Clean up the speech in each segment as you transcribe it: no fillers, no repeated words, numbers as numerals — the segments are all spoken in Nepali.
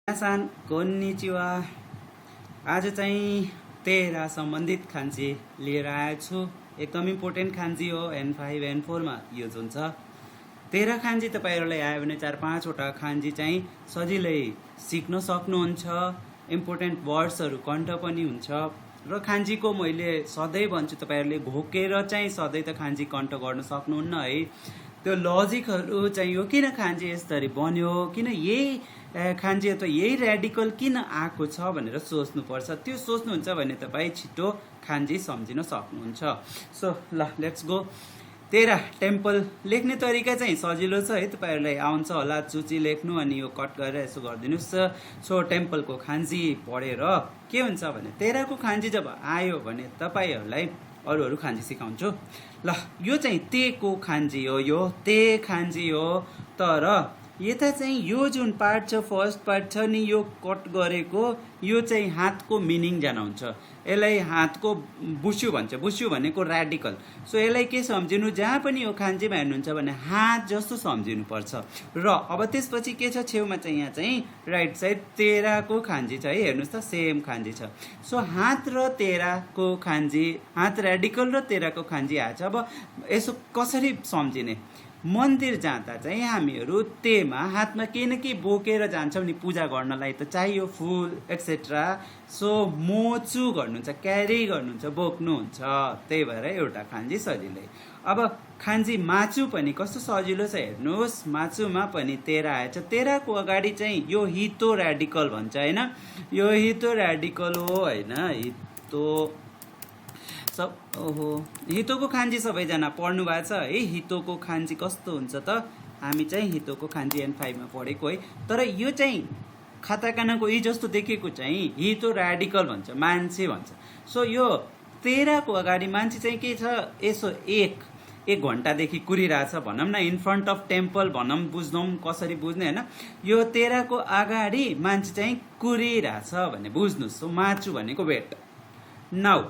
सान कोन्निचिवा। आज चाहिँ तेरा सम्बन्धित खान्जी लिएर आएको छु। एकदम इम्पोर्टेन्ट खान्जी हो, N5 N4 मा युज हुन्छ। तेरा खान्जी तपाईहरुलाई आयो भने 4-5 वटा खान्जी चाहिँ सजिलै सिक्न सक्नुहुन्छ। इम्पोर्टेन्ट वर्ड्सहरु कण्ठ पनि हुन्छ र खान्जीको मैले सधैं भन्छु तपाईहरुले घोकेर चाहिँ सधैं त खान्जी कण्ठ गर्न सक्नुहुन्न है। त्यो लजिकहरु चाहिँ यो किन खान्जी यसरी बन्यो, किन यही खान्जी अथवा यही रेडिकल किन आएको छ भनेर सोच्नुपर्छ। त्यो सोच्नुहुन्छ भने तपाई छिटो खान्जी सम्झिन सक्नुहुन्छ। सो ल लेट्स गो। तेरा टेम्पल लेख्ने तरिका चाहिँ सजिलो छ है, तपाईहरुलाई आउँछ होला। चुची लेख्नु अनि यो कट गरेर यसो गर्दिनुस्। सो टेम्पलको खान्जी पढेर के हुन्छ भने तेराको खान्जी जब आयो भने तपाईहरुलाई अरु खान्जी सिकाउँछु। ल यो चाहिँ तेको खान्जी हो, यो ते खान्जी हो। तर यता चाहिँ यो जुन पार्ट छ, फर्स्ट पार्ट छ नि, यो कट गरेको यो चाहिँ हातको मिनिङ जनाउँछ। यसलाई हातको बुस्यु भन्छ। बुस्यु भनेको रेडिकल। सो यसलाई के सम्झिनु, जहाँ पनि यो खान्जीमा हेर्नुहुन्छ भने हात जस्तो सम्झिनु पर्छ। र अब त्यसपछि के छ, छेउमा चाहिँ यहाँ चाहिँ राइट साइड तेराको खान्जी छ है, हेर्नुस् त सेम खान्जी छ। सो हात र तेराको खान्जी, हात रेडिकल र तेराको खान्जी आएछ। अब यसो कसरी सम्झिने, मन्दिर जाँदा चाहिँ हामीहरू तेमा हातमा केही न केही बोकेर जान्छौँ नि पूजा गर्नलाई, त चाहियो फुल एक्सेट्रा। सो मोचु गर्नुहुन्छ, क्यारी गर्नुहुन्छ, बोक्नुहुन्छ। त्यही भएर एउटा खान्जी सजिलै। अब खान्जी माचु पनि कस्तो सजिलो छ हेर्नुहोस्। माचुमा पनि तेरा आएछ। तेराको अगाडि चाहिँ यो हितो रेडिकल भन्छ हैन, यो हितो रेडिकल हो हैन। हितो सब ओहो, हितोको खान्जी सबैजना पढ्नु भएको छ है। हितोको खान्जी कस्तो हुन्छ त, हामी चाहिँ हितोको खान्जी N5 मा पढेको है। तर यो चाहिँ खाताकानाको यी जस्तो देखेको चाहिँ हितो रेडिकल भन्छ, मान्छे भन्छ। सो यो तेराको अगाडि मान्छे चाहिँ के छ, यसो एक घण्टादेखि कुरिरहेछ भनौँ न, इन फ्रन्ट अफ टेम्पल भनौँ, बुझ्नौँ कसरी बुझ्ने हैन। यो तेराको अगाडि मान्छे चाहिँ कुरिरहेछ भने बुझ्नुस्। सो माचु भनेको वेट। नाउ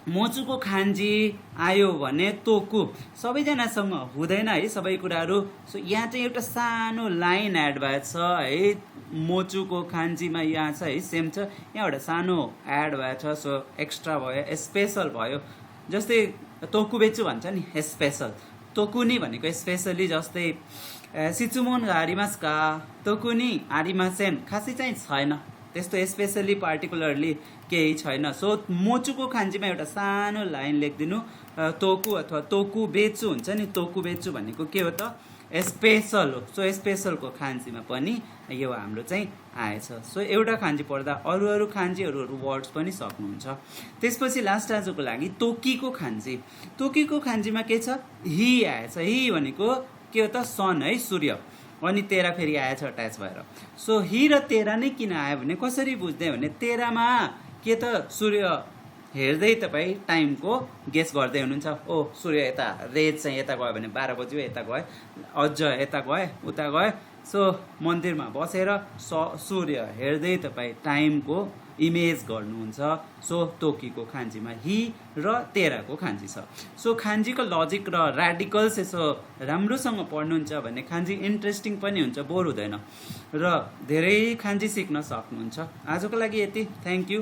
मोचुको खान्जी आयो भने तोकु। सबैजनासँग हुँदैन है सबै कुराहरू। सो यहाँ चाहिँ एउटा सानो लाइन एड भएको छ है, मोचुको खान्जीमा यहाँ छ है, सेम छ। यहाँ एउटा सानो एड भएको छ। सो एक्स्ट्रा भयो, स्पेशल भयो। जस्तै तोकु बेचु भन्छ नि, स्पेशल। तोकुनी भनेको स्पेशली, जस्तै सिचुमोन हारिमास्का तोकुनी हारिमासेन, खासै चाहिँ छैन त्यस्तो स्पेशली पार्टिकुलरली केही छैन। सो मोचुको खान्जीमा एउटा सानो लाइन लेखिदिनु, तोकु अथवा तोकु बेचु हुन्छ नि। तोकु बेचु भनेको के हो त, स्पेशल हो। सो स्पेशलको खान्जीमा पनि यो हाम्रो चाहिँ आएछ। सो एउटा खान्जी पढ्दा अरू खान्जी अरू वर्ड्स पनि सक्नुहुन्छ। त्यसपछि लास्ट आजको लागि तोकीको खान्जी। तोकीको खान्जीमा के छ, हि आएछ। हि भनेको के हो त, सन है, सूर्य। अनि तेरा फेरि आएछ अट्याच भएर। सो हि र तेरा नै किन आयो भने कसरी बुझ्ने भने, तेरामा के त सूर्य हेर्दै तपाईँ टाइमको गेस गर्दै हुनुहुन्छ। ओ सूर्य यता, रेज चाहिँ यता गयो भने 12 बज्यो, यता गयो, अझ यता गयो, उता गयो। सो मन्दिरमा बसेर सूर्य हेर्दै तपाईँ टाइमको इमेज गर्नुहुन्छ। सो तोकीको खान्जीमा हि र तेराको खान्जी छ। सो खान्जीको लजिक र रेडिकल्स यसो राम्रोसँग पढ्नुहुन्छ भने खान्जी इन्ट्रेस्टिङ पनि हुन्छ, बोर हुँदैन र धेरै खान्जी सिक्न सक्नुहुन्छ। आजको लागि यति। Thank you.